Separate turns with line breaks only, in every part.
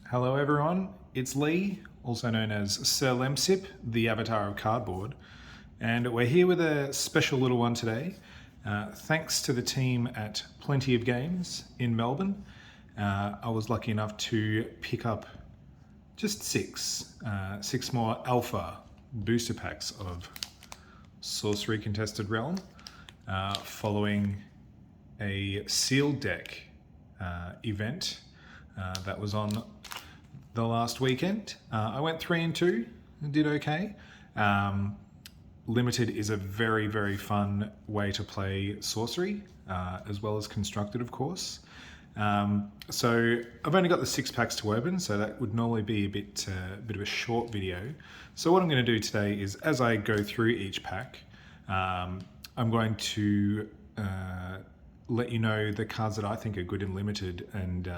Hello everyone, it's Lee, also known as Sir Lemsip, the avatar of cardboard, and we're here with a special little one today. Thanks to the team at Plenty of Games in Melbourne, I was lucky enough to pick up just six more alpha booster packs of Sorcery Contested Realm, following a sealed deck event that was on the last weekend. I went 3 and 2 and did okay. Limited is a very, very fun way to play sorcery, as well as constructed, of course. So I've only got the 6 packs to open, so that would normally be a bit of a short video. So what I'm going to do today is, as I go through each pack, I'm going to let you know the cards that I think are good in limited, and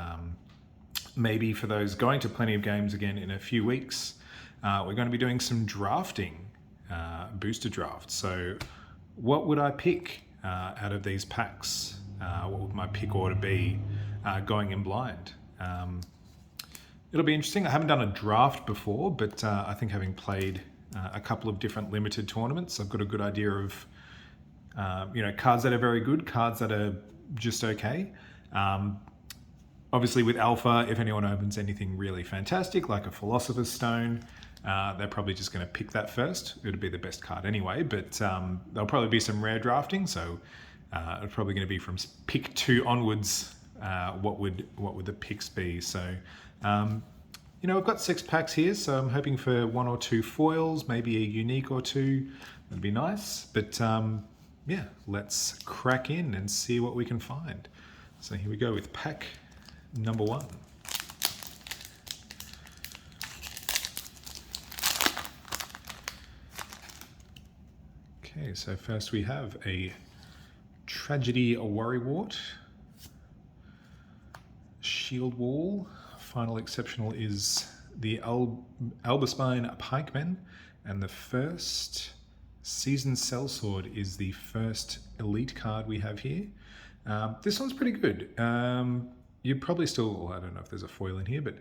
maybe for those going to Plenty of Games again in a few weeks, we're going to be doing some drafting, booster drafts. So what would I pick out of these packs? What would my pick order be going in blind? It'll be interesting. I haven't done a draft before, but I think having played a couple of different limited tournaments, I've got a good idea of cards that are very good, cards that are just okay. Obviously with Alpha, if anyone opens anything really fantastic, like a Philosopher's Stone, they're probably just going to pick that first. It would be the best card anyway, but there'll probably be some rare drafting, so it's probably going to be from pick 2 onwards. What would the picks be? So, we've got 6 packs here, so I'm hoping for 1 or 2 foils, maybe a unique or 2. That'd be nice, but yeah, let's crack in and see what we can find. So here we go with pack number 1. Okay, so first we have a Tragedy Worrywart, Shield Wall. Final exceptional is the Albespine Pikemen, and the first Seasoned Sellsword is the first elite card we have here. This one's pretty good. You probably still, I don't know if there's a foil in here, but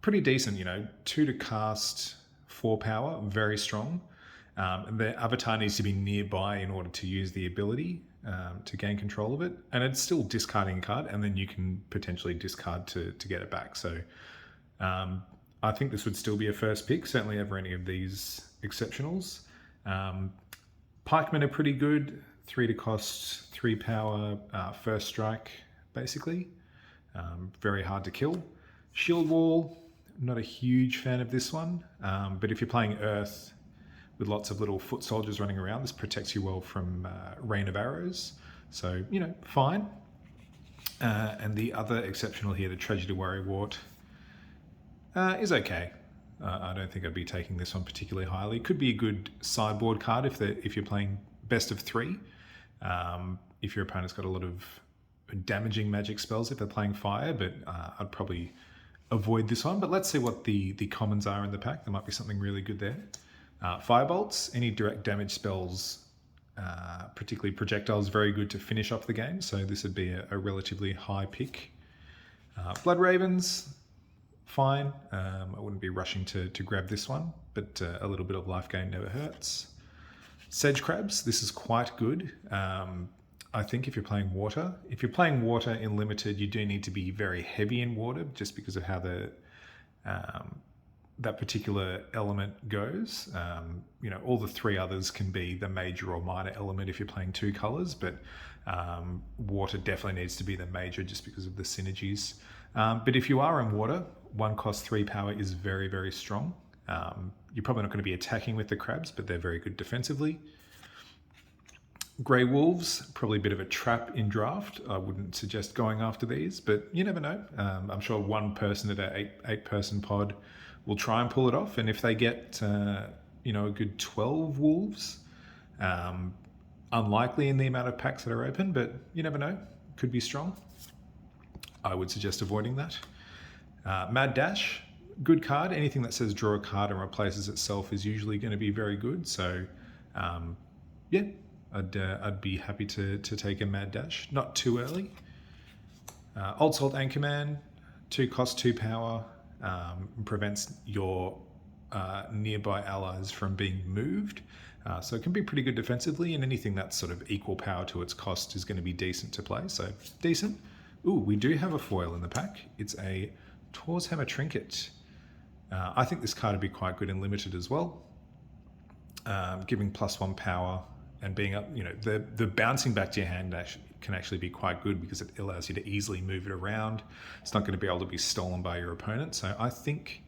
pretty decent, 2 to cast, 4 power, very strong. And the avatar needs to be nearby in order to use the ability to gain control of it. And it's still discarding a card, and then you can potentially discard to get it back. So I think this would still be a first pick, certainly over any of these exceptionals. Pikemen are pretty good. 3 to cost, 3 power, first strike, basically. Very hard to kill. Shield Wall, not a huge fan of this one, but if you're playing Earth with lots of little foot soldiers running around, this protects you well from rain of arrows. So, fine. And the other exceptional here, the Tragedy Worrywart, is okay. I don't think I'd be taking this one particularly highly. Could be a good sideboard card if you're playing best of 3. If your opponent's got a lot of damaging magic spells if they're playing fire, but I'd probably avoid this one. But let's see what the commons are in the pack. There might be something really good there. Firebolts, any direct damage spells, particularly projectiles, very good to finish off the game. So this would be a relatively high pick. Blood Ravens, fine. I wouldn't be rushing to grab this one, but a little bit of life gain never hurts. Sedge Crabs, this is quite good. I think if you're playing water. If you're playing water in limited, you do need to be very heavy in water just because of how that particular element goes. All the 3 others can be the major or minor element if you're playing 2 colors, but water definitely needs to be the major just because of the synergies. But if you are in water, 1 cost 3 power is very, very strong. You're probably not going to be attacking with the crabs, but they're very good defensively. Grey Wolves, probably a bit of a trap in draft. I wouldn't suggest going after these, but you never know. I'm sure one person at an 8-person pod will try and pull it off, and if they get a good 12 wolves, unlikely in the amount of packs that are open, but you never know. Could be strong. I would suggest avoiding that. Mad Dash, good card. Anything that says draw a card and replaces itself is usually going to be very good. So, yeah, I'd be happy to take a Mad Dash. Not too early. Old Salt Anchorman, 2 cost, 2 power, prevents your nearby allies from being moved. So it can be pretty good defensively, and anything that's sort of equal power to its cost is going to be decent to play. So decent. Ooh, we do have a foil in the pack. It's a Tor's Hammer Trinket. I think this card would be quite good in limited as well. Giving +1 power and being up, the bouncing back to your hand can actually be quite good because it allows you to easily move it around. It's not going to be able to be stolen by your opponent. So I think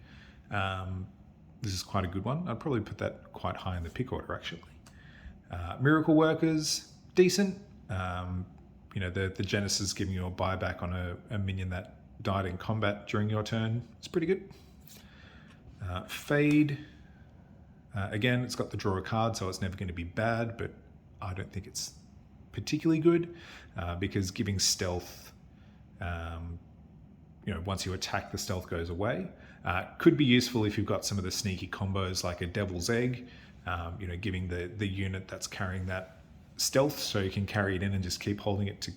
this is quite a good one. I'd probably put that quite high in the pick order, actually. Miracle Workers, decent. The Genesis giving you a buyback on a minion that died in combat during your turn. It's pretty good. Fade. Again, it's got the draw a card, so it's never going to be bad, but I don't think it's particularly good because giving stealth, once you attack, the stealth goes away. Could be useful if you've got some of the sneaky combos like a Devil's Egg, giving the unit that's carrying that stealth so you can carry it in and just keep holding it to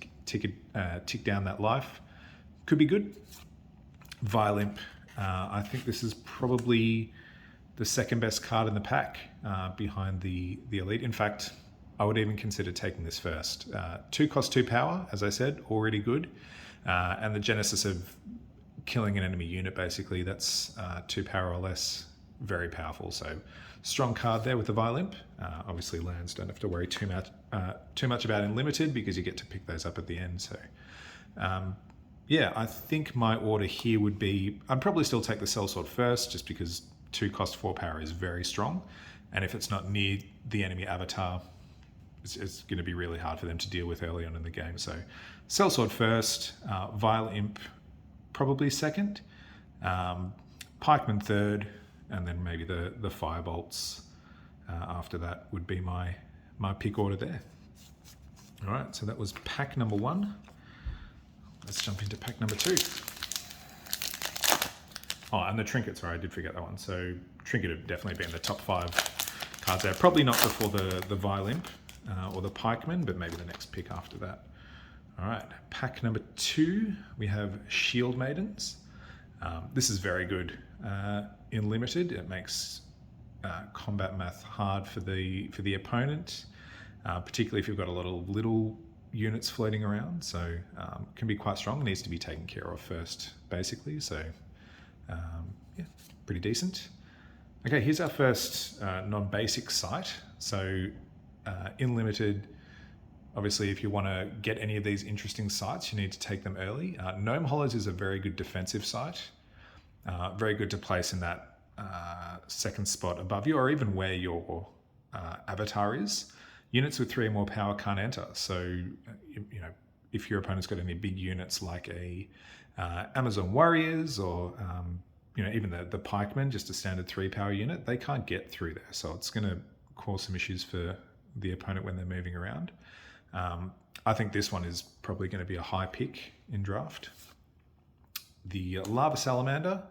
tick down that life. Could be good. Vilimp. I think this is probably the second best card in the pack behind the Elite. In fact, I would even consider taking this first. 2 cost, 2 power, as I said, already good. And the Genesis of killing an enemy unit, basically, that's 2 power or less, very powerful. So strong card there with the Vilimp. Obviously, lands don't have to worry too much about in limited because you get to pick those up at the end. So yeah, I think my order here would be, I'd probably still take the Sellsword first just because 2 cost, 4 power is very strong. And if it's not near the enemy avatar, it's going to be really hard for them to deal with early on in the game. So Sellsword first, Vilimp probably second, Pikeman third, and then maybe the Firebolts after that would be my pick order there. All right, so that was pack number 1. Let's jump into pack number 2. Oh, and the Trinket, sorry, I did forget that one. So Trinket would definitely be in the top 5 cards there. Probably not before the Vilimp or the Pikeman, but maybe the next pick after that. All right, pack number 2, we have Shield Maidens. This is very good in limited. It makes combat math hard for the opponent, particularly if you've got a lot of little units floating around. So can be quite strong. It needs to be taken care of first, basically. So yeah, pretty decent. Okay, here's our first non-basic site. So in limited, obviously, if you want to get any of these interesting sites, you need to take them early. Gnome Hollows is a very good defensive site. Very good to place in that second spot above you, or even where your avatar is. Units with 3 or more power can't enter. So, if your opponent's got any big units like a Amazon Warriors or even the Pikemen, just a standard 3 power unit, they can't get through there. So it's going to cause some issues for the opponent when they're moving around. I think this one is probably going to be a high pick in draft. The Lava Salamander,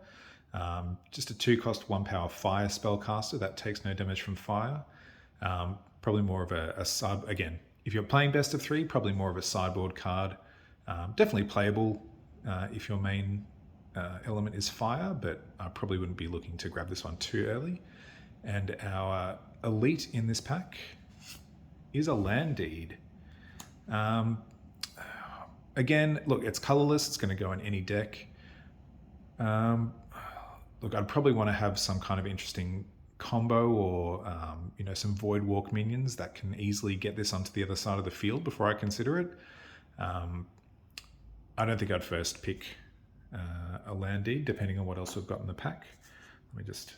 just a 2 cost, 1 power fire spellcaster that takes no damage from fire. Probably more of a side, again, if you're playing best of 3, probably more of a sideboard card. Definitely playable if your main element is fire, but I probably wouldn't be looking to grab this one too early. And our Elite in this pack is a Land Deed. Again, look, it's colorless. It's going to go in any deck. Look, I'd probably want to have some kind of interesting combo or, some Void Walk minions that can easily get this onto the other side of the field before I consider it. I don't think I'd first pick a Land Deed, depending on what else we've got in the pack. Let me just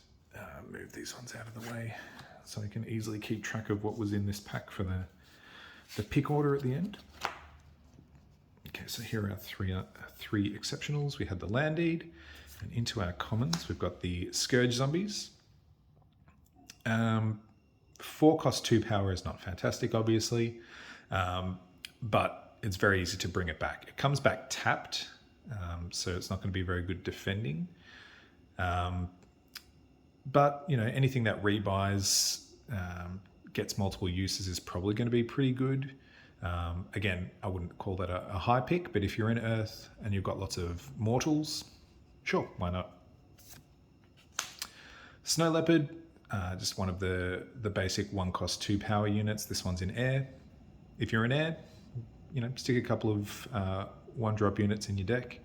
move these ones out of the way so I can easily keep track of what was in this pack for the pick order at the end. Okay, so here are our three exceptionals. We had the Land Deed, and into our commons, we've got the Scourge Zombies. 4 cost 2 power is not fantastic, obviously, but it's very easy to bring it back. It comes back tapped, so it's not going to be very good defending. But, anything that rebuys, gets multiple uses is probably going to be pretty good. Again, I wouldn't call that a high pick, but if you're in Earth and you've got lots of mortals, Sure, why not? Snow Leopard, just one of the basic 1 cost 2 power units. This one's in air. If you're in air, stick a couple of 1 drop units in your deck.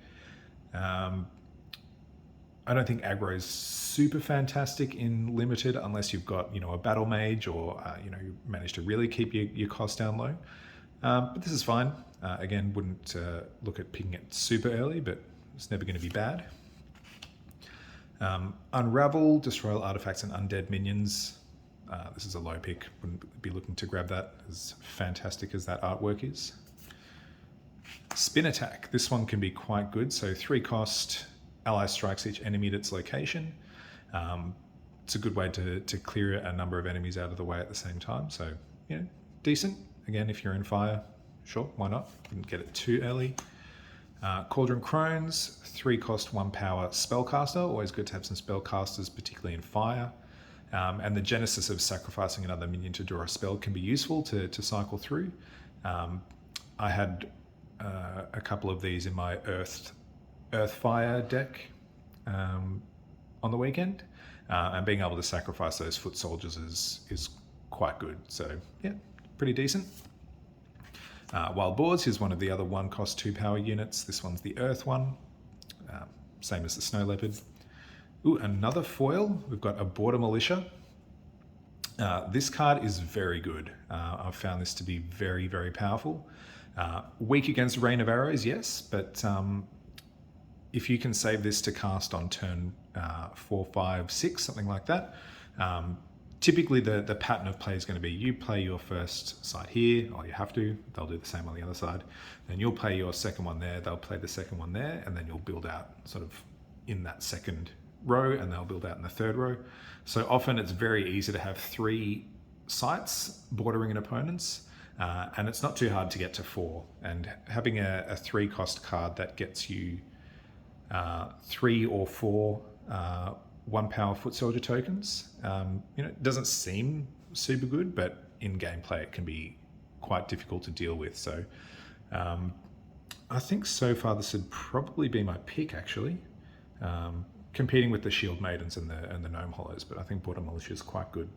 I don't think aggro is super fantastic in limited unless you've got a battle mage or you manage to really keep your cost down low. But this is fine. Again, wouldn't look at picking it super early, but it's never going to be bad. Unravel, destroy all artifacts and undead minions. This is a low pick. Wouldn't be looking to grab that, as fantastic as that artwork is. Spin Attack. This one can be quite good. So 3 cost, ally strikes each enemy at its location. It's a good way to clear a number of enemies out of the way at the same time. So, decent. Again, if you're in fire, sure, why not? Wouldn't get it too early. Cauldron Crones, 3 cost, 1 power spellcaster. Always good to have some spellcasters, particularly in fire. And the genesis of sacrificing another minion to draw a spell can be useful to cycle through. I had a couple of these in my Earthfire deck on the weekend, and being able to sacrifice those foot soldiers is quite good. So yeah, pretty decent. Wild Boars, here's one of the other 1 cost 2 power units. This one's the Earth one, same as the Snow Leopard. Ooh, another foil. We've got a Border Militia. This card is very good. I've found this to be very, very powerful. Weak against Rain of Arrows, yes, but if you can save this to cast on turn 4, 5, 6, something like that, typically the pattern of play is going to be you play your first side here, or you have to, they'll do the same on the other side, then you'll play your second one there, they'll play the second one there, and then you'll build out sort of in that second row, and they'll build out in the third row. So often it's very easy to have 3 sites bordering an opponent's, and it's not too hard to get to 4. And having a 3 cost card that gets you 3 or 4 1 power foot soldier tokens, it doesn't seem super good, but in gameplay it can be quite difficult to deal with. So I think so far this would probably be my pick, actually. Competing with the Shield Maidens and the Gnome Hollows, but I think Border Militia is quite good.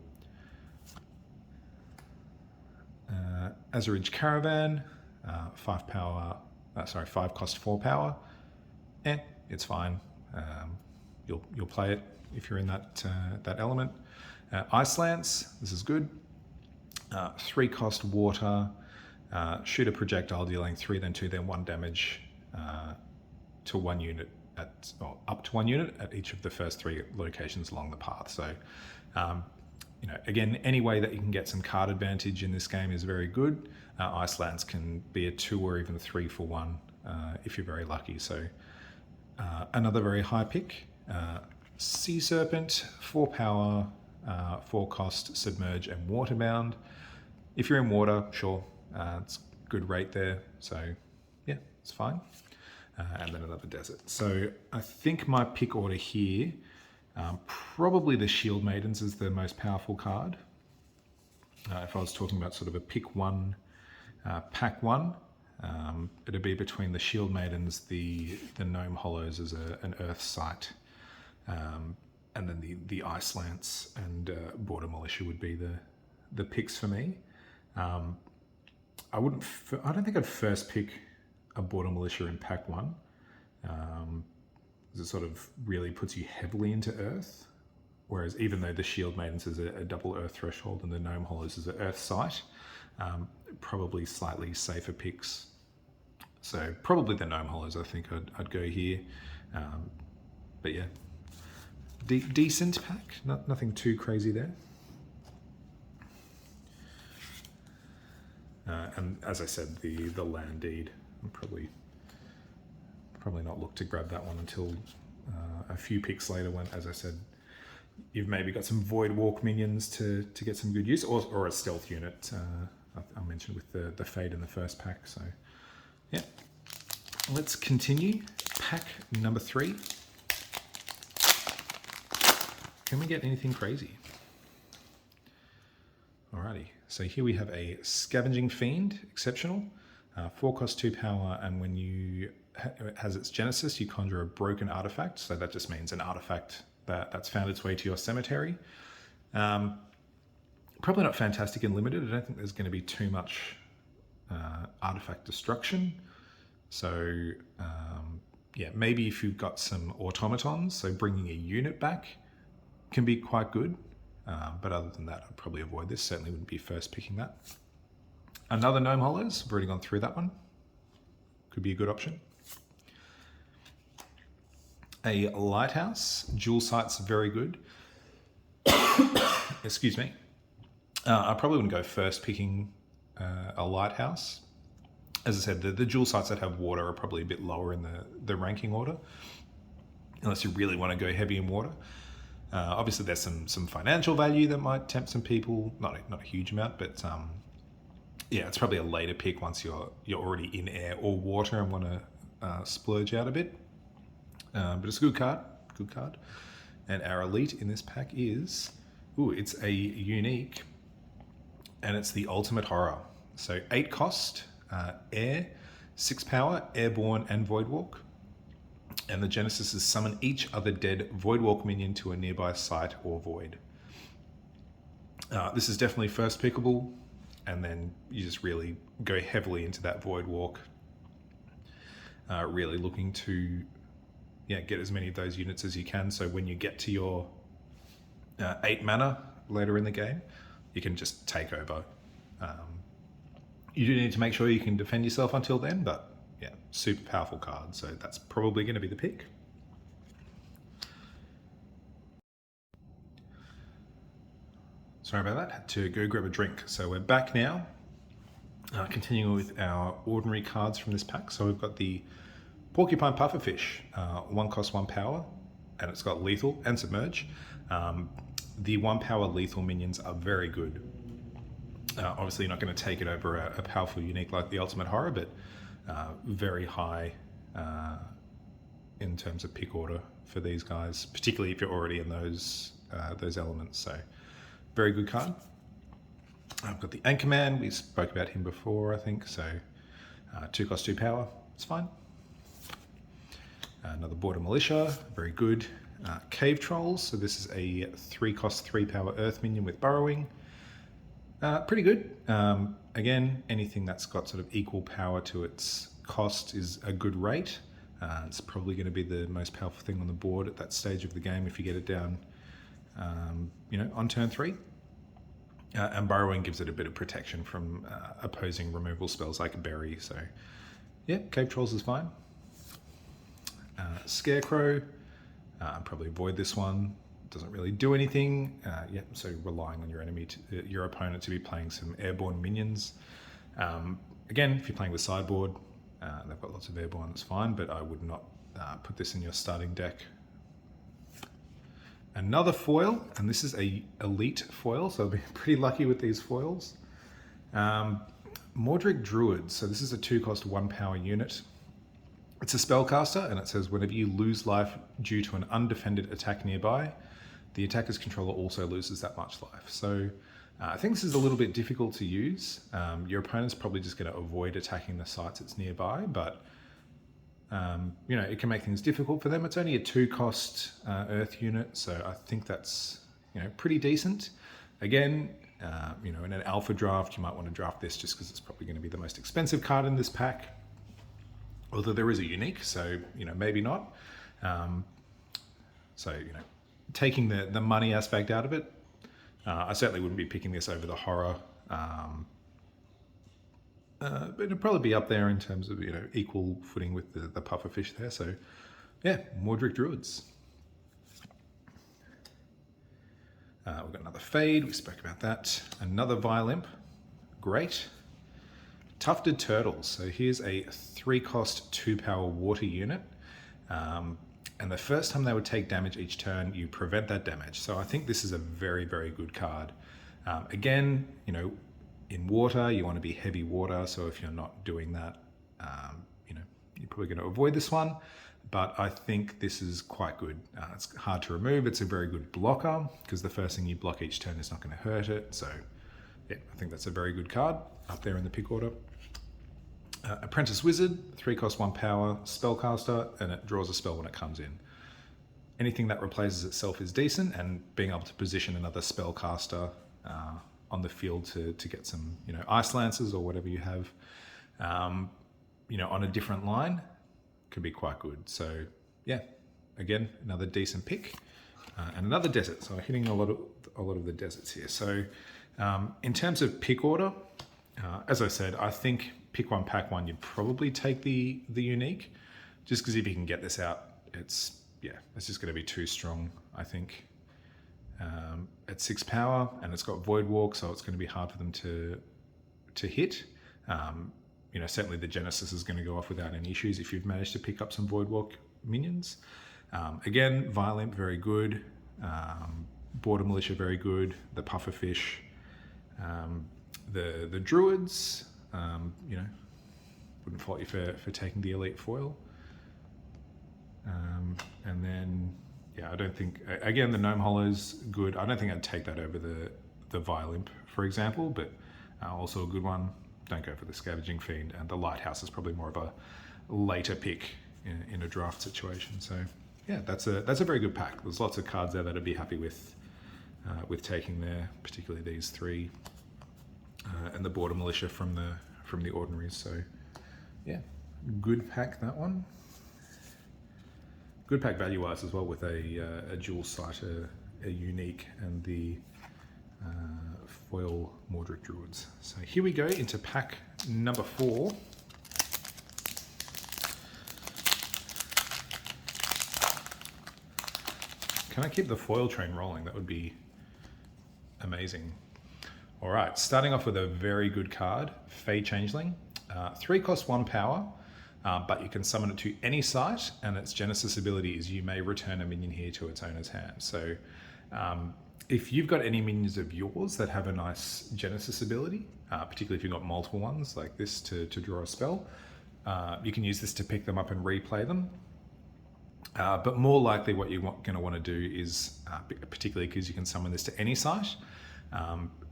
Azurage Caravan, 5 cost 4 power. It's fine. You'll play it if you're in that element. Ice Lance, this is good. 3 cost water, shoot a projectile dealing 3, then 2, then 1 damage to 1 unit up to 1 unit at each of the first 3 locations along the path. So, again, any way that you can get some card advantage in this game is very good. Ice Lance can be a 2 or even 3 for 1 if you're very lucky. So, another very high pick. Sea Serpent, 4 power, 4 cost, submerge and waterbound. If you're in water, sure, it's good rate there. So yeah, it's fine. And then another desert. So I think my pick order here, probably the Shield Maidens is the most powerful card. If I was talking about sort of a pick 1, pack 1, it'd be between the Shield Maidens, the Gnome Hollows as an Earth site, and then the Ice Lance and Border Militia would be the picks for me. I don't think I'd first pick a Border Militia in pack 1. It sort of really puts you heavily into Earth, whereas even though the Shield Maidens is a double Earth threshold and the Gnome Hollows is an Earth site, probably slightly safer picks. So probably the Gnome Hollows, I think I'd go here. But yeah, decent pack, nothing too crazy there. And as I said, the Land Deed, I'm probably not look to grab that one until a few picks later, when, as I said, you've maybe got some Void Walk minions to get some good use, or a stealth unit. I mentioned with the Fade in the first pack. So yeah, let's continue. Pack number 3. Can we get anything crazy? Alrighty, so here we have a Scavenging Fiend, exceptional. 4 cost 2 power, and when you it has its genesis, you conjure a broken artifact. So that just means an artifact that's found its way to your cemetery. Probably not fantastic and limited. I don't think there's going to be too much artifact destruction. So yeah, maybe if you've got some automatons, so bringing a unit back can be quite good. But other than that, I'd probably avoid this. Certainly wouldn't be first picking that. Another Gnome Hollows. I've already gone through that one. Could be a good option. A Lighthouse. Dual Sight's very good. Excuse me. I probably wouldn't go first picking a Lighthouse. As I said, the dual sights that have water are probably a bit lower in the ranking order, unless you really want to go heavy in water. Obviously, there's some financial value that might tempt some people. Not a huge amount, but yeah, it's probably a later pick once you're already in air or water and want to splurge out a bit. But it's a good card. Good card. And our elite in this pack is, it's a unique, and it's the Ultimate Horror. So 8 cost, air, 6 power, airborne, and Voidwalk. And the genesis is summon each other dead Voidwalk minion to a nearby site or void. This is definitely first pickable, and then you just really go heavily into that Voidwalk. Really looking to get as many of those units as you can, so when you get to your 8 mana later in the game, you can just take over. You do need to make sure you can defend yourself until then, but yeah, super powerful card, so that's probably going to be the pick. Sorry about that, had to go grab a drink. So we're back now, continuing with our ordinary cards from this pack. So we've got the Porcupine Pufferfish, 1 cost, 1 power, and it's got lethal and submerge. The 1 power lethal minions are very good. Obviously, you're not going to take it over a powerful unique like the Ultimate Horror, but very high in terms of pick order for these guys, particularly if you're already in those elements. So, very good card. I've got the Anchorman. We spoke about him before, I think. So, 2 cost, 2 power. It's fine. Another Border Militia. Very good. Cave Trolls. So this is a 3 cost, 3 power Earth minion with Burrowing. Pretty good. Again, anything that's got sort of equal power to its cost is a good rate. It's probably going to be the most powerful thing on the board at that stage of the game if you get it down, on turn 3. And Burrowing gives it a bit of protection from opposing removal spells like Bury. So, yeah, Cave Trolls is fine. Scarecrow. Probably avoid this one. Doesn't really do anything. So relying on your opponent to be playing some airborne minions. Again, if you're playing with sideboard, they've got lots of airborne, that's fine, but I would not put this in your starting deck. Another foil, and this is a elite foil, so I've been pretty lucky with these foils. Mordric Druid, so this is a 2 cost, 1 power unit. It's a spellcaster, and it says whenever you lose life due to an undefended attack nearby, the attacker's controller also loses that much life. So I think this is a little bit difficult to use. Your opponent's probably just going to avoid attacking the sites it's nearby, but it can make things difficult for them. It's only a 2 cost Earth unit, so I think that's pretty decent. Again, in an alpha draft, you might want to draft this just because it's probably going to be the most expensive card in this pack. Although there is a unique, so maybe not. Taking the money aspect out of it, I certainly wouldn't be picking this over the horror. But it'd probably be up there in terms of equal footing with the pufferfish there. So yeah, Mordric Druids. We've got another Fade. We spoke about that. Another Violymp. Great. Tufted Turtles. So here's a 3 cost, 2 power water unit. And the first time they would take damage each turn, you prevent that damage. So I think this is a very, very good card. Again, in water, you want to be heavy water. So if you're not doing that, you're probably going to avoid this one. But I think this is quite good. It's hard to remove. It's a very good blocker because the first thing you block each turn is not going to hurt it. So yeah, I think that's a very good card up there in the pick order. Apprentice Wizard, 3 cost 1 power, spellcaster, and it draws a spell when it comes in. Anything that replaces itself is decent, and being able to position another spellcaster on the field to get some, Ice Lances or whatever you have, on a different line could be quite good. So yeah, again, another decent pick, and another desert. So we're hitting a lot of the deserts here. So in terms of pick order, as I said, I think pick one, pack one, you'd probably take the unique, just because if you can get this out, it's just going to be too strong, I think. At 6 power, and it's got Void Walk, so it's going to be hard for them to hit. Certainly the Genesis is going to go off without any issues if you've managed to pick up some Void Walk minions. Again, Violent, very good. Border Militia, very good. The Pufferfish, the Druids, wouldn't fault you for taking the Elite Foil. And then, I don't think, again, the Gnome Hollow's good. I don't think I'd take that over the Violent, for example, but also a good one. Don't go for the Scavenging Fiend, and the Lighthouse is probably more of a later pick in a draft situation. So yeah, that's a very good pack. There's lots of cards there that I'd be happy with taking there, particularly these 3, and the Border Militia from the Ordinaries. So yeah, good pack, that one. Good pack value-wise as well, with a dual sight, a unique, and the foil Mordred Druids. So here we go into pack number 4. Can I keep the foil train rolling? That would be amazing. All right, starting off with a very good card, Fey Changeling. 3 cost 1 power, but you can summon it to any site, and its Genesis ability is you may return a minion here to its owner's hand. So if you've got any minions of yours that have a nice Genesis ability, particularly if you've got multiple ones like this to draw a spell, you can use this to pick them up and replay them. But more likely what you're going to want to do is, particularly because you can summon this to any site,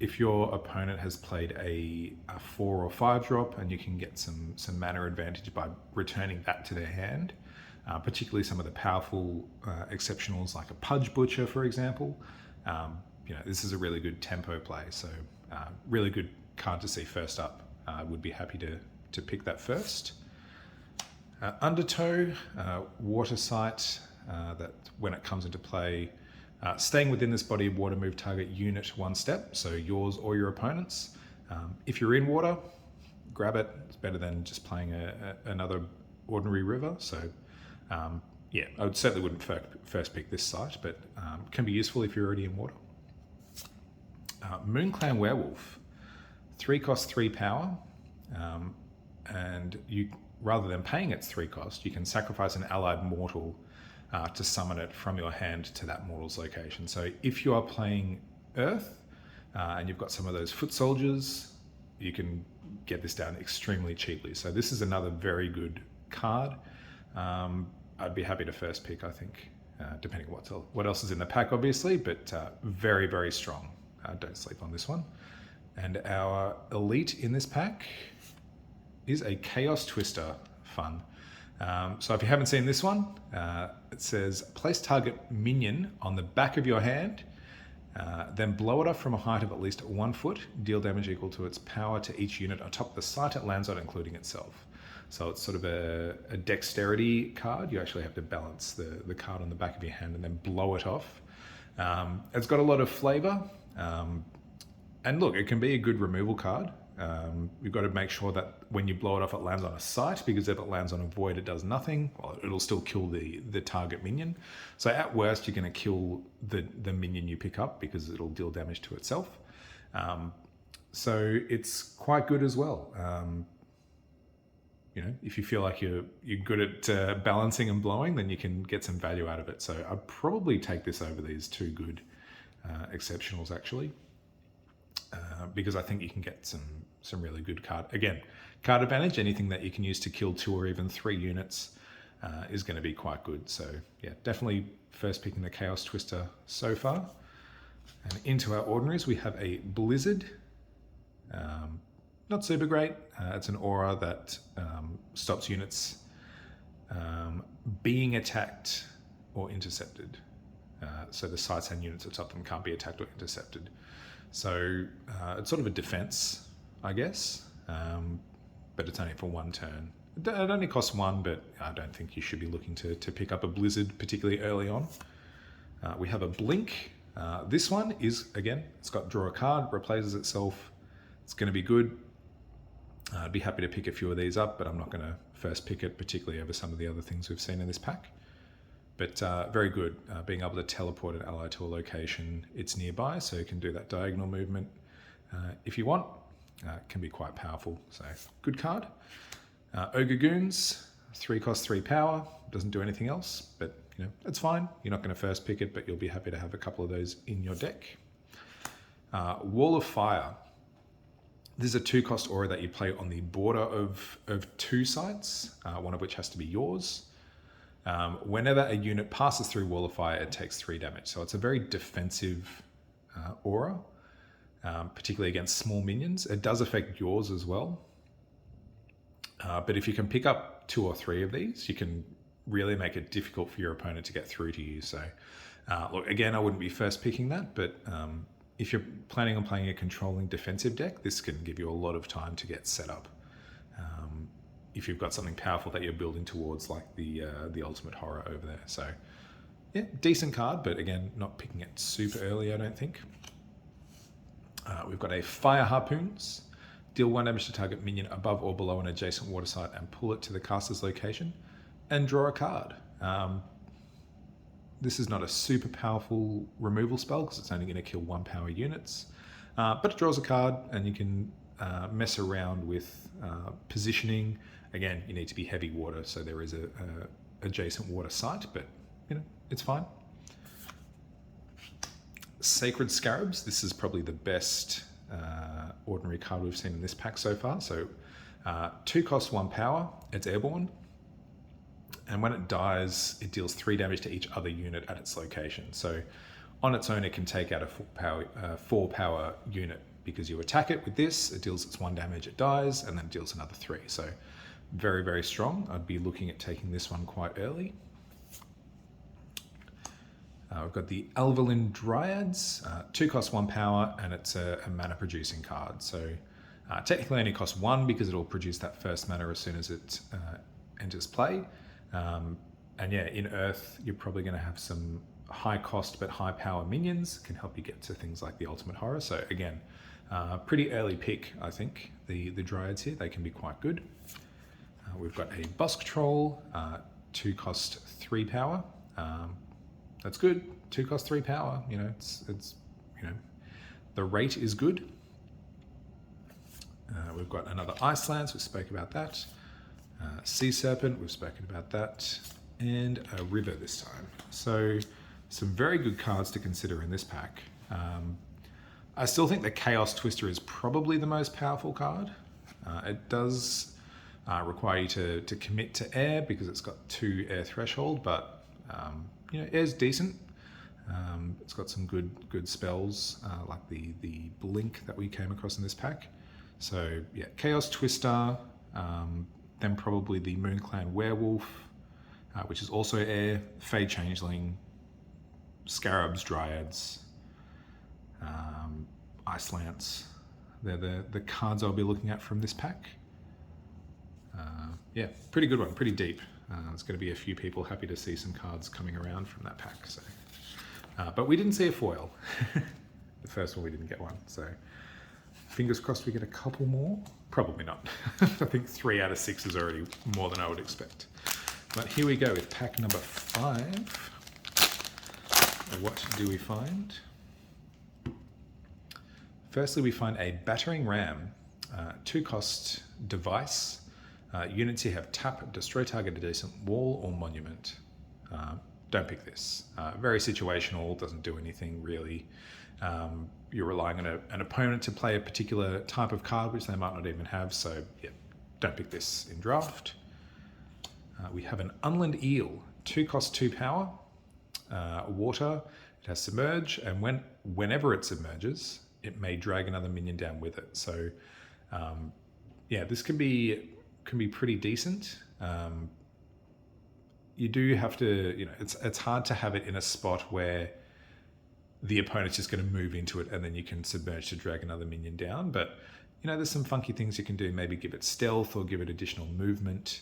if your opponent has played a 4 or 5 drop, and you can get some mana advantage by returning that to their hand, particularly some of the powerful exceptionals like a Pudge Butcher, for example. This is a really good tempo play, so really good card to see first up. Would be happy to pick that first. Undertow, Water Sight, that when it comes into play, staying within this body of water, move target unit 1 step, so yours or your opponent's. If you're in water, grab it. It's better than just playing another ordinary river. So I certainly wouldn't first pick this site, but can be useful if you're already in water. Moonclan Werewolf, 3 cost 3 power, and you, rather than paying its 3 cost, you can sacrifice an allied mortal to summon it from your hand to that mortal's location. So if you are playing Earth and you've got some of those foot soldiers, you can get this down extremely cheaply. So this is another very good card. I'd be happy to first pick, I think, depending on what else is in the pack, obviously, but very, very strong. Don't sleep on this one. And our elite in this pack is a Chaos Twister. Fun. So if you haven't seen this one, it says place target minion on the back of your hand, then blow it up from a height of at least 1 foot, deal damage equal to its power to each unit atop the site it lands on, including itself. So it's sort of a dexterity card. You actually have to balance the card on the back of your hand and then blow it off. It's got a lot of flavor. And look, it can be a good removal card. You've got to make sure that when you blow it off, it lands on a site, because if it lands on a void, it does nothing. Well, it'll still kill the target minion. So at worst, you're going to kill the minion you pick up, because it'll deal damage to itself. So it's quite good as well. If you feel like you're good at balancing and blowing, then you can get some value out of it. So I'd probably take this over these 2 good exceptionals, actually. Because I think you can get some really good card advantage. Anything that you can use to kill 2 or even 3 units is going to be quite good. So yeah, definitely first picking the Chaos Twister so far. And into our ordinaries, we have a Blizzard. not super great. It's an aura that stops units being attacked or intercepted. So the sights and units atop them can't be attacked or intercepted. So it's sort of a defense, I guess, but it's only for one turn. It only costs one, but I don't think you should be looking to pick up a Blizzard particularly early on. We have a Blink. This one is, again, it's got draw a card, replaces itself. It's going to be good. I'd be happy to pick a few of these up, but I'm not going to first pick it, particularly over some of the other things we've seen in this pack. But very good, being able to teleport an ally to a location it's nearby, so you can do that diagonal movement if you want. Can be quite powerful, so good card. Ogre Goons, 3 cost 3 power, doesn't do anything else, but you know it's fine. You're not going to first pick it, but you'll be happy to have a couple of those in your deck. Wall of Fire. This is a 2 cost aura that you play on the border of 2 sites, one of which has to be yours. Whenever a unit passes through Wall of Fire, it takes 3 damage. So it's a very defensive aura, particularly against small minions. It does affect yours as well. But if you can pick up 2 or 3 of these, you can really make it difficult for your opponent to get through to you. So look, again, I wouldn't be first picking that, but if you're planning on playing a controlling defensive deck, this can give you a lot of time to get set up. If you've got something powerful that you're building towards, like the Ultimate Horror over there. So yeah, decent card, but again, not picking it super early, I don't think. We've got a Fire Harpoons. Deal 1 damage to target minion above or below an adjacent water site and pull it to the caster's location and draw a card. This is not a super powerful removal spell because it's only going to kill 1 power units, but it draws a card and you can mess around with positioning. Again, you need to be heavy water, so there is a adjacent water site, but you know it's fine. Sacred Scarabs. This is probably the best ordinary card we've seen in this pack so far. So 2 cost 1 power. It's airborne, and when it dies, it deals 3 damage to each other unit at its location. So on its own, it can take out a 4 power unit. Because you attack it with this, it deals its 1 damage, it dies, and then it deals another 3. So very, very strong. I'd be looking at taking this one quite early. We've got the Alvalin Dryads, 2 cost 1 power, and it's a mana producing card. So technically only costs 1 because it'll produce that first mana as soon as it enters play. And yeah, in Earth, you're probably going to have some high cost but high power minions. Can help you get to things like the Ultimate Horror. So again, pretty early pick, I think, the Dryads here. They can be quite good. We've got a Busk Troll, 2 cost 3 power. That's good. 2 cost 3 power. You know, it's you know, the rate is good. We've got another Ice Lance. We spoke about that. Sea Serpent. We've spoken about that. And a River this time. So some very good cards to consider in this pack. I still think the Chaos Twister is probably the most powerful card. It does require you to commit to air because it's got 2 air threshold, but you know, air's decent. It's got some good spells like the Blink that we came across in this pack. So yeah, Chaos Twister, then probably the Moonclan Werewolf, which is also air, Fey Changeling, Scarabs, Dryads, Ice Lance. They're the cards I'll be looking at from this pack. Yeah, pretty good one, pretty deep. There's going to be a few people happy to see some cards coming around from that pack. So, but we didn't see a foil. The first one we didn't get one. So fingers crossed we get a couple more. Probably not. I think 3 out of 6 is already more than I would expect. But here we go with pack number 5. What do we find? Firstly, we find a Battering Ram, 2 cost device. Units here have tap, destroy target adjacent wall or monument. Don't pick this. Very situational, doesn't do anything really. You're relying on an opponent to play a particular type of card, which they might not even have. So yeah, don't pick this in draft. We have an Unland Eel, 2 cost 2 power. Water, it has Submerge, and whenever it submerges, it may drag another minion down with it. So Yeah, this can be pretty decent. You do have to, it's hard to have it in a spot where the opponent's just going to move into it and then you can submerge to drag another minion down. But, there's some funky things you can do. Maybe give it stealth or give it additional movement.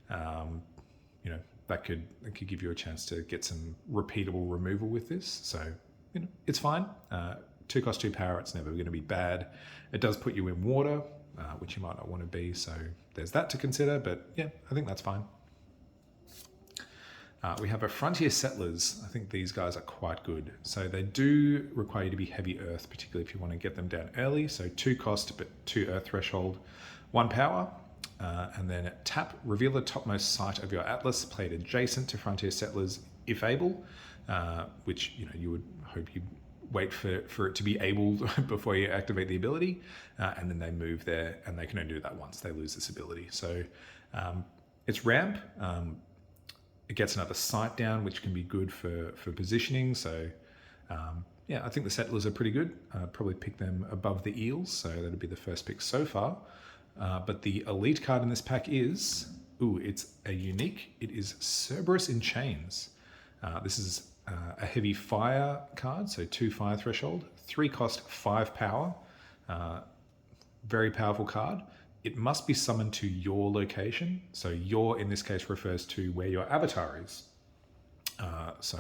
That could give you a chance to get some repeatable removal with this. So, it's fine. 2 cost 2 power, it's never going to be bad. It does put you in water, which you might not want to be. So there's that to consider. But yeah, I think that's fine. We have a Frontier Settlers. I think these guys are quite good. So they do require you to be heavy earth, particularly if you want to get them down early. So 2 cost, but 2 earth threshold, 1 power. And then tap, reveal the topmost site of your atlas, play it adjacent to Frontier Settlers if able, which you would hope you wait for it to be able before you activate the ability, and then they move there, and they can only do that once. They lose this ability. So it's ramp. It gets another site down, which can be good for positioning. So yeah, I think the Settlers are pretty good. I'd probably pick them above the Eels, so that'd be the first pick so far. But the elite card in this pack is, it's a unique. It is Cerberus in Chains. This is a heavy fire card, so 2 fire threshold, 3 cost, 5 power. Very powerful card. It must be summoned to your location. So your, in this case, refers to where your avatar is. So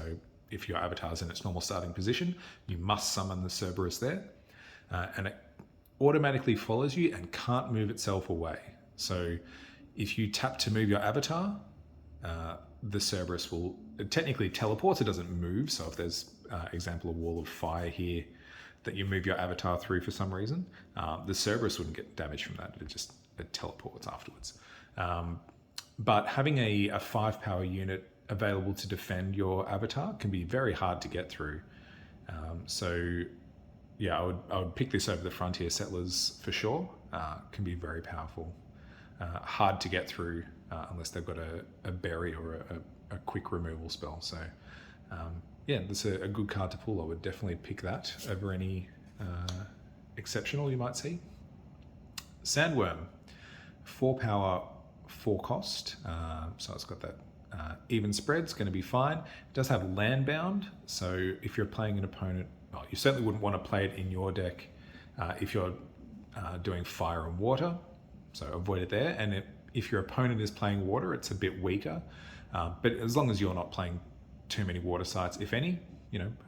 if your avatar is in its normal starting position, you must summon the Cerberus there. And it automatically follows you and can't move itself away. So if you tap to move your avatar, the Cerberus will, it technically teleports, it doesn't move. So if there's, example, a wall of fire here that you move your avatar through for some reason, the Cerberus wouldn't get damage from that. It teleports afterwards. But having a 5 power unit available to defend your avatar can be very hard to get through. So yeah, I would pick this over the Frontier Settlers for sure. Can be very powerful. Hard to get through unless they've got a berry or a quick removal spell. So yeah, that's a good card to pull. I would definitely pick that over any exceptional you might see. Sandworm, 4 power, 4 cost. So it's got that even spread. It's going to be fine. It does have landbound. So if you're playing an opponent, you certainly wouldn't want to play it in your deck if you're doing fire and water. So avoid it there. And if your opponent is playing water, it's a bit weaker. But as long as you're not playing too many water sites, if any,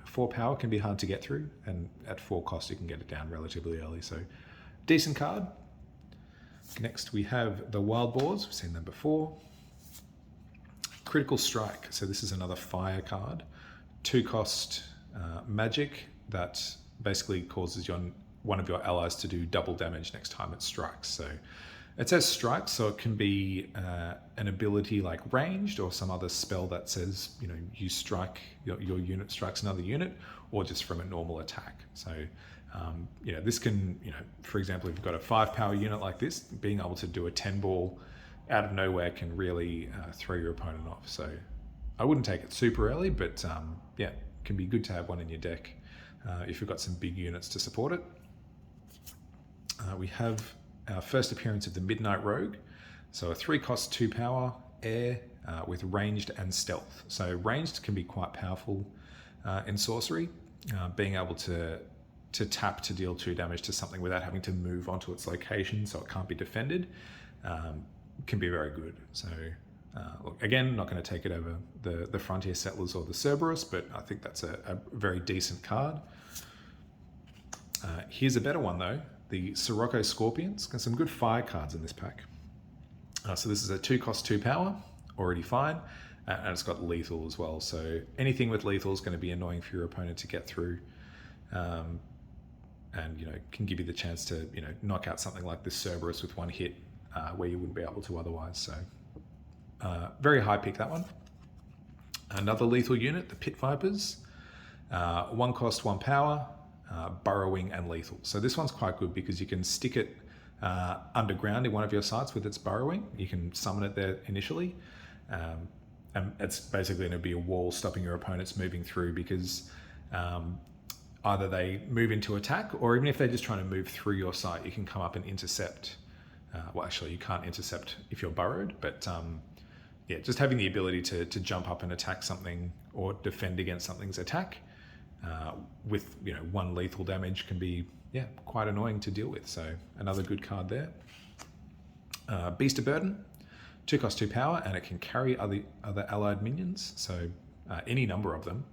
4 power can be hard to get through. And at 4 cost, you can get it down relatively early. So decent card. Next, we have the Wild Boars. We've seen them before. Critical Strike. So this is another fire card. 2 cost magic that basically causes one of your allies to do double damage next time it strikes. So it says strike, so it can be an ability like ranged or some other spell that says, you strike, your unit strikes another unit, or just from a normal attack. So, this can, for example, if you've got a 5 power unit like this, being able to do a 10 ball out of nowhere can really throw your opponent off. So I wouldn't take it super early, but yeah, can be good to have one in your deck if you've got some big units to support it. We have our first appearance of the Midnight Rogue. So a 3 cost 2 power air with ranged and stealth. So ranged can be quite powerful in sorcery, being able to tap to deal 2 damage to something without having to move onto its location so it can't be defended can be very good. So look, again, not going to take it over the Frontier Settlers or the Cerberus, but I think that's a very decent card. Here's a better one though, the Sirocco Scorpions. Got some good fire cards in this pack. So this is a 2 cost 2 power, already fine, and it's got lethal as well. So anything with lethal is going to be annoying for your opponent to get through, and can give you the chance to knock out something like this Cerberus with 1 hit where you wouldn't be able to otherwise. So very high pick, that one. Another lethal unit, the Pit Vipers, 1 cost 1 power, burrowing and lethal. So this one's quite good because you can stick it underground in one of your sites with its burrowing. You can summon it there initially, and it's basically going to be a wall stopping your opponents moving through, because either they move into attack, or even if they're just trying to move through your site, you can come up and intercept. Well, actually, you can't intercept if you're burrowed, but yeah, just having the ability to jump up and attack something or defend against something's attack with one lethal damage can be quite annoying to deal with. So another good card there. Beast of Burden, 2 cost 2 power, and it can carry other allied minions, so any number of them.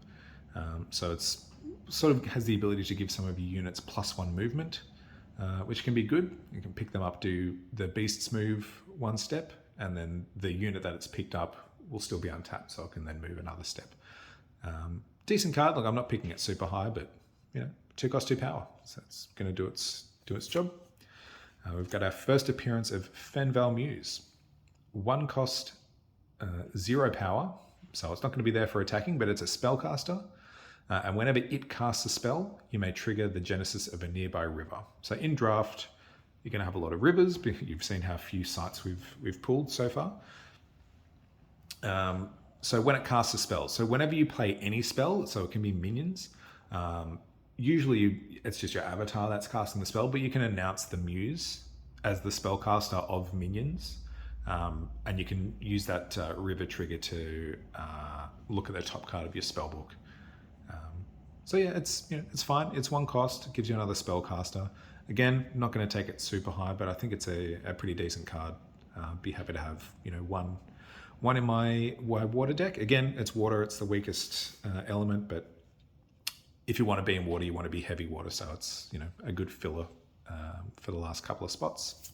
So it's sort of has the ability to give some of your units +1 movement, which can be good. You can pick them up, do the beast's move 1 step, and then the unit that it's picked up will still be untapped, so it can then move another step. Decent card. Look, I'm not picking it super high, but 2 cost 2 power, so it's going to do its job. We've got our first appearance of Fenval Muse. 1 cost 0 power, so it's not going to be there for attacking, but it's a spellcaster. And whenever it casts a spell, you may trigger the genesis of a nearby river. So in draft, you're going to have a lot of rivers, because you've seen how few sites we've pulled so far. So when it casts a spell, so whenever you play any spell, so it can be minions, usually it's just your avatar that's casting the spell, but you can announce the muse as the spellcaster of minions, and you can use that river trigger to look at the top card of your spellbook. So yeah, it's fine. It's 1 cost. It gives you another spellcaster. Again, not going to take it super high, but I think it's a pretty decent card. Be happy to have one in my water deck. Again, it's water. It's the weakest element, but if you want to be in water, you want to be heavy water. So it's a good filler for the last couple of spots.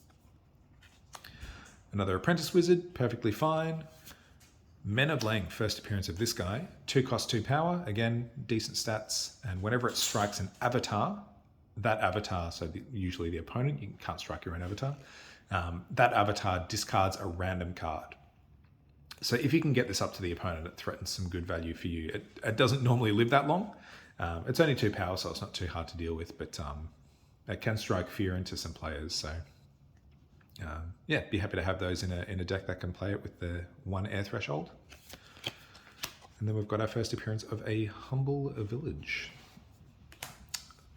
Another Apprentice Wizard, perfectly fine. Men of Lang, first appearance of this guy. 2 cost 2 power, again, decent stats. And whenever it strikes an avatar, that avatar, so usually the opponent, you can't strike your own avatar, that avatar discards a random card. So if you can get this up to the opponent, it threatens some good value for you. It doesn't normally live that long. It's only 2 power, so it's not too hard to deal with, but it can strike fear into some players. So yeah, be happy to have those in a deck that can play it with the 1 air threshold. And then we've got our first appearance of a Humble Village.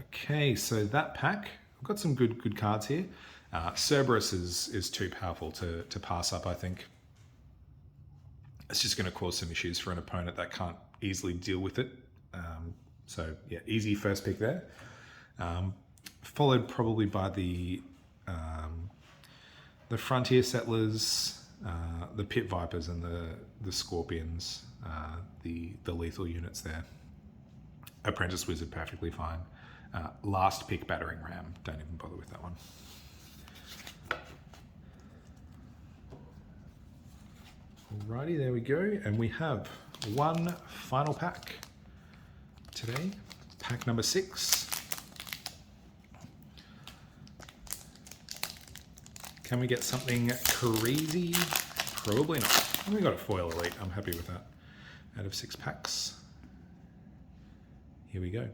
Okay, so that pack, we've got some good cards here. Cerberus is too powerful to pass up, I think. It's just going to cause some issues for an opponent that can't easily deal with it. So yeah, easy first pick there. Followed probably by the Frontier Settlers, the Pit Vipers, and the Scorpions, the lethal units there. Apprentice Wizard, perfectly fine. Last pick, Battering Ram. Don't even bother with that one. Alrighty, there we go. And we have one final pack today. Pack number 6. Can we get something crazy? Probably not. We got a foil elite. I'm happy with that. Out of 6 packs. Here we go.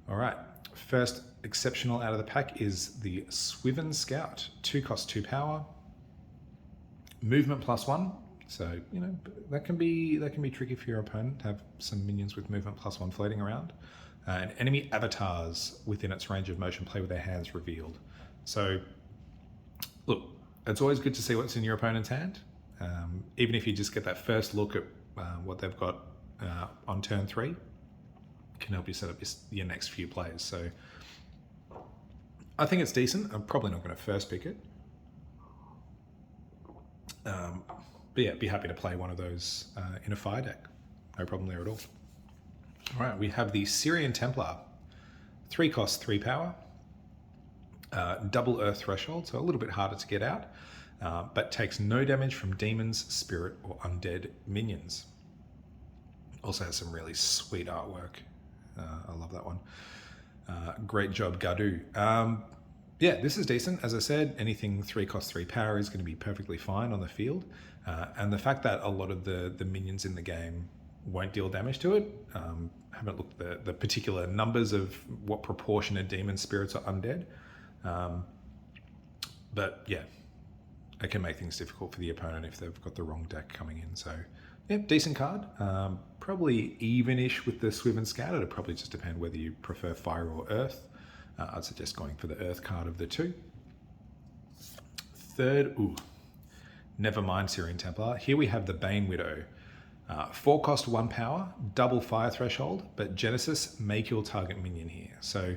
All right. First exceptional out of the pack is the Swiven Scout. 2 cost 2 power. Movement +1. So, that can be tricky for your opponent to have some minions with movement +1 floating around. And enemy avatars within its range of motion play with their hands revealed. So, look, it's always good to see what's in your opponent's hand. Even if you just get that first look at what they've got on turn 3, can help you set up your next few plays. So I think it's decent. I'm probably not going to first pick it. But yeah, be happy to play one of those in a fire deck. No problem there at all. All right, we have the Syrian Templar. 3 cost 3 power. Double Earth Threshold, so a little bit harder to get out, but takes no damage from demons, spirit, or undead minions. Also has some really sweet artwork. I love that one. Great job, Gadu. Yeah, this is decent. As I said, anything 3 cost 3 power is going to be perfectly fine on the field. And the fact that a lot of the minions in the game won't deal damage to it. Haven't looked at the particular numbers of what proportion of demon spirits are undead. But yeah, it can make things difficult for the opponent if they've got the wrong deck coming in. So yeah, decent card. probably even-ish with the Swiv and Scout. It'll probably just depend whether you prefer Fire or Earth. I'd suggest going for the Earth card of the two. Third, never mind Syrian Templar. Here we have the Bane Widow. 4 cost, 1 power, double fire threshold, but Genesis may kill target minion here. So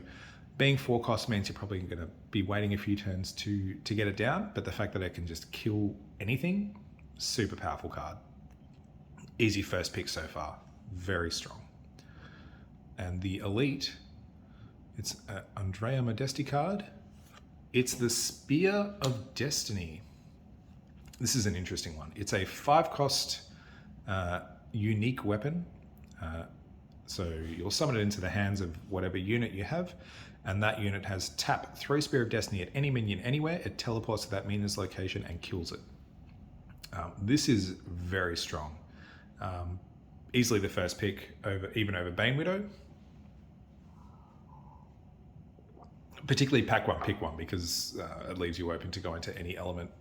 being 4 cost means you're probably going to be waiting a few turns to get it down, but the fact that it can just kill anything, super powerful card. Easy first pick so far, very strong. And the Elite, it's an Andrea Modesti card. It's the Spear of Destiny. This is an interesting one. It's a 5 cost unique weapon. So you'll summon it into the hands of whatever unit you have, and that unit has tap, throw Spear of Destiny at any minion anywhere. It teleports to that minion's location and kills it. This is very strong. Easily the first pick, even over Bane Widow. Particularly pack one, pick one, because it leaves you open to go into any element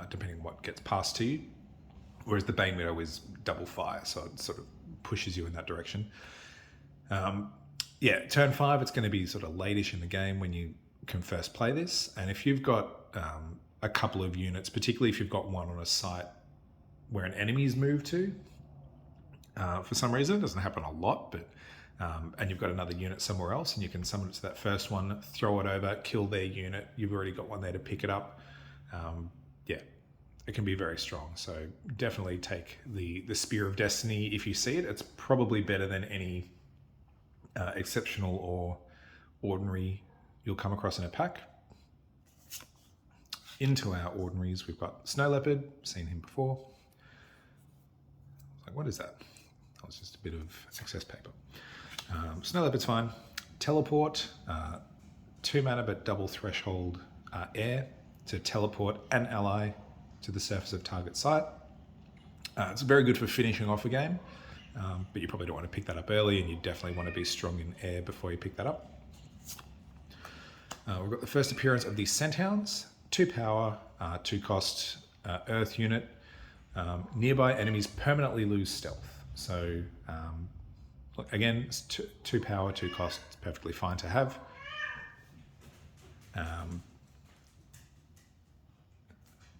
depending on what gets passed to you. Whereas the Bane Widow is double fire, so it sort of pushes you in that direction. Turn 5, it's going to be sort of late-ish in the game when you can first play this. And if you've got a couple of units, particularly if you've got one on a site where an enemy's moved to, for some reason, it doesn't happen a lot, but and you've got another unit somewhere else and you can summon it to that first one, throw it over, kill their unit, you've already got one there to pick it up. It can be very strong. So definitely take the Spear of Destiny if you see it. It's probably better than any exceptional or ordinary you'll come across in a pack. Into our ordinaries, we've got Snow Leopard, seen him before. Like, what is that? That was just a bit of excess paper. Snow Leopard's fine. Teleport, 2 mana but double threshold air to teleport an ally to the surface of target site. It's very good for finishing off a game, but you probably don't want to pick that up early, and you definitely want to be strong in air before you pick that up. We've got the first appearance of the Centaurs, 2 power, 2 cost, Earth unit. Nearby enemies permanently lose stealth. So look, again, it's 2 power, 2 cost, it's perfectly fine to have.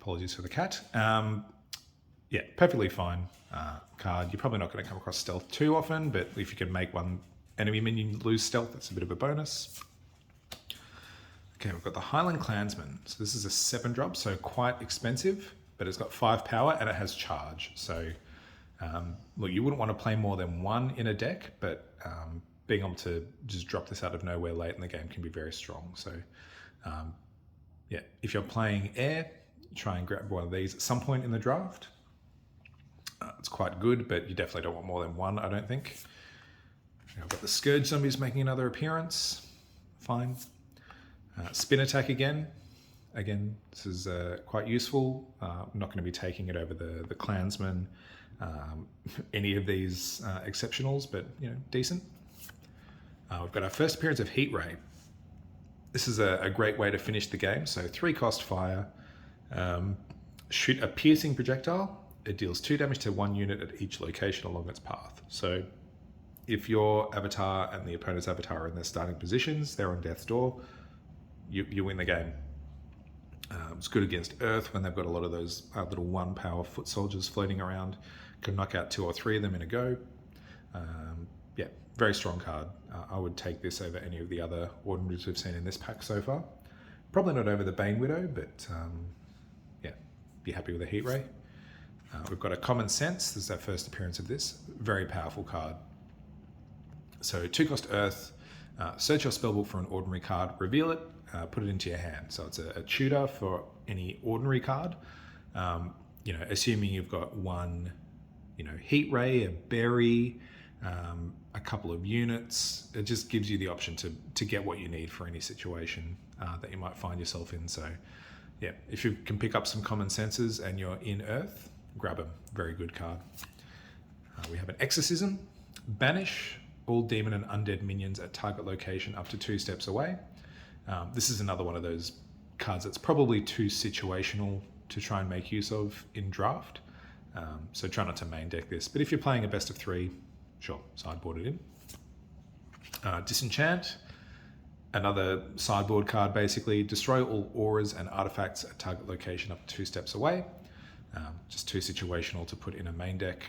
Apologies for the cat. Perfectly fine card. You're probably not going to come across stealth too often, but if you can make one enemy minion lose stealth, that's a bit of a bonus. Okay, we've got the Highland Clansman. So this is a 7-drop, so quite expensive, but it's got 5 power and it has charge. So look, you wouldn't want to play more than 1 in a deck, but being able to just drop this out of nowhere late in the game can be very strong. So if you're playing air, try and grab one of these at some point in the draft. It's quite good, but you definitely don't want more than 1, I don't think. I've got the Scourge Zombies making another appearance. Fine. Spin attack again. Again, this is quite useful. I'm not going to be taking it over the Clansman, any of these exceptionals, but decent. We've got our first appearance of Heat Ray. This is a great way to finish the game. So 3 cost fire. Shoot a piercing projectile. It deals 2 damage to 1 unit at each location along its path. So if your avatar and the opponent's avatar are in their starting positions, they're on death's door, you win the game. It's good against Earth when they've got a lot of those little 1 power foot soldiers floating around. Can knock out 2 or 3 of them in a go. Very strong card. I would take this over any of the other ordinaries we've seen in this pack so far. Probably not over the Bane Widow, but be happy with a Heat Ray. We've got a Common Sense. This is our first appearance of this. Very powerful card. So 2 cost Earth. Search your spellbook for an ordinary card. Reveal it. Put it into your hand. So it's a tutor for any ordinary card. Assuming you've got 1, Heat Ray, a Berry, a couple of units. It just gives you the option to get what you need for any situation that you might find yourself in. So if you can pick up some Common Senses and you're in Earth, grab them. Very good card. We have an Exorcism. Banish all demon and undead minions at target location up to 2 steps away. This is another one of those cards that's probably too situational to try and make use of in draft. So try not to main deck this. But if you're playing a best of 3, Sure, sideboard it in. Disenchant, another sideboard card basically. Destroy all auras and artifacts at target location up to 2 steps away. Just too situational to put in a main deck.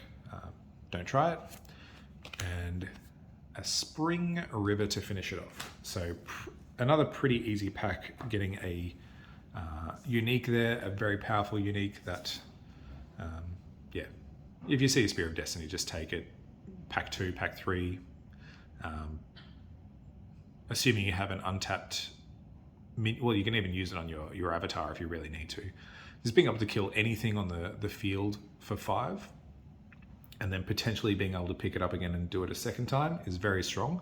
Don't try it. And a Spring River to finish it off. So another pretty easy pack, getting a unique there, a very powerful unique that, yeah, if you see a Spear of Destiny, just take it. Pack 2, pack 3, assuming you have an untapped, well, you can even use it on your avatar if you really need to. Just being able to kill anything on the field for 5, and then potentially being able to pick it up again and do it a second time is very strong.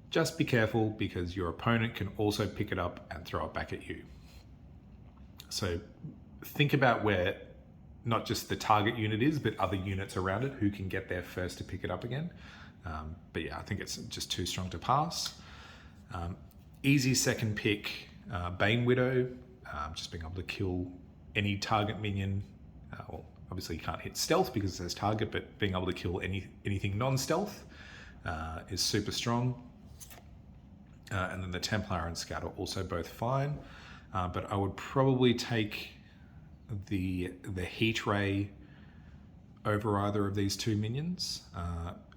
Just be careful, because your opponent can also pick it up and throw it back at you. So think about where not just the target unit is, but other units around it who can get there first to pick it up again. But yeah, I think it's just too strong to pass. Easy second pick, Bane Widow, just being able to kill any target minion. Well, obviously you can't hit stealth because it says target, but being able to kill anything non-stealth is super strong. And then the Templar and Scout are also both fine, but I would probably take the Heat Ray over either of these 2 minions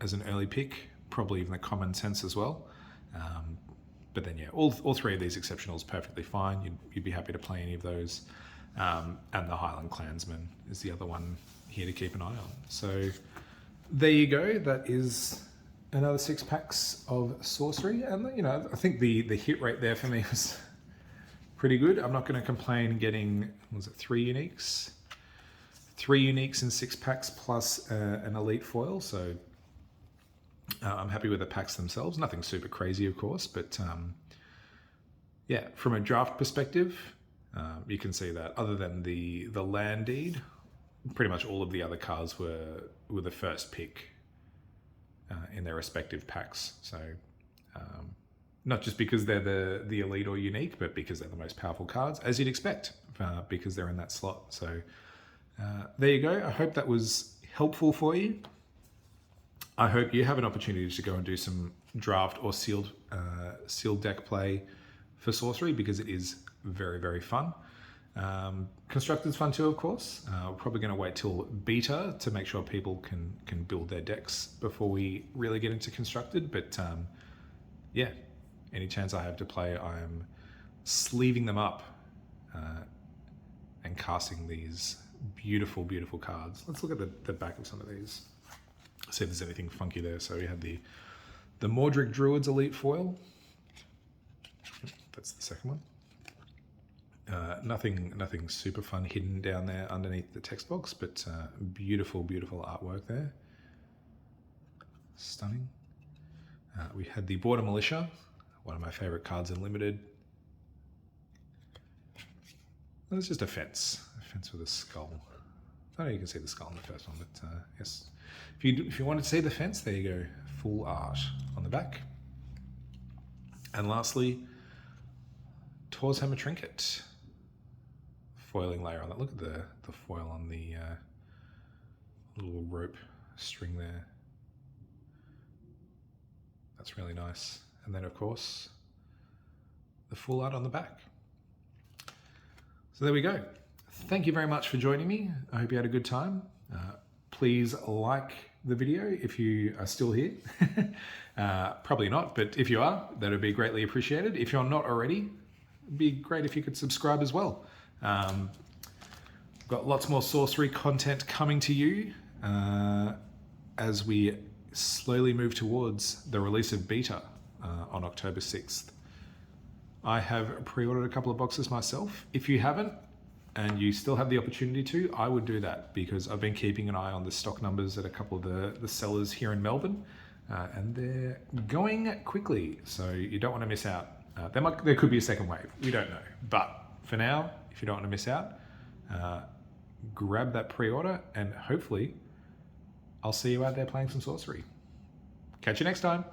as an early pick, probably even the Common Sense as well. But then yeah, all 3 of these exceptionals perfectly fine. You'd be happy to play any of those. And the Highland Clansman is the other one here to keep an eye on. So there you go. That is another 6 packs of Sorcery. And you know, I think the hit rate there for me was pretty good. I'm not going to complain getting, was it 3 uniques? 3 uniques in 6 packs plus an elite foil. So I'm happy with the packs themselves. Nothing super crazy, of course, but yeah, from a draft perspective, you can see that other than the land deed, pretty much all of the other cards were the first pick in their respective packs. So not just because they're the elite or unique, but because they're the most powerful cards, as you'd expect, because they're in that slot. So there you go. I hope that was helpful for you. I hope you have an opportunity to go and do some draft or sealed deck play for Sorcery, because it is very, very fun. Constructed's fun too, of course. We're probably going to wait till beta to make sure people can build their decks before we really get into Constructed. But yeah, any chance I have to play, I'm sleeving them up and casting these beautiful, beautiful cards. Let's look at the back of some of these. See if there's anything funky there. So we have the Mordric Druids Elite Foil. That's the second one. Nothing super fun hidden down there underneath the text box, but beautiful, beautiful artwork there. Stunning. We had the Border Militia, one of my favorite cards in Limited. It's just a fence with a skull. I don't know, you can see the skull in the first one, but yes. If you wanted to see the fence, there you go. Full art on the back. And lastly, Tor's Hammer Trinket. Foiling layer on that. Look at the foil on the little rope string there. That's really nice. And then, of course, the full art on the back. So there we go. Thank you very much for joining me. I hope you had a good time. Please like the video if you are still here. Probably not, but if you are, that would be greatly appreciated. If you're not already, it'd be great if you could subscribe as well. Got lots more Sorcery content coming to you as we slowly move towards the release of beta on October 6th. I have pre-ordered a couple of boxes myself. If you haven't, and you still have the opportunity to, I would do that, because I've been keeping an eye on the stock numbers at a couple of the sellers here in Melbourne, and they're going quickly, so you don't want to miss out. There could be a second wave, we don't know. But for now, if you don't want to miss out, grab that pre-order, and hopefully I'll see you out there playing some Sorcery. Catch you next time.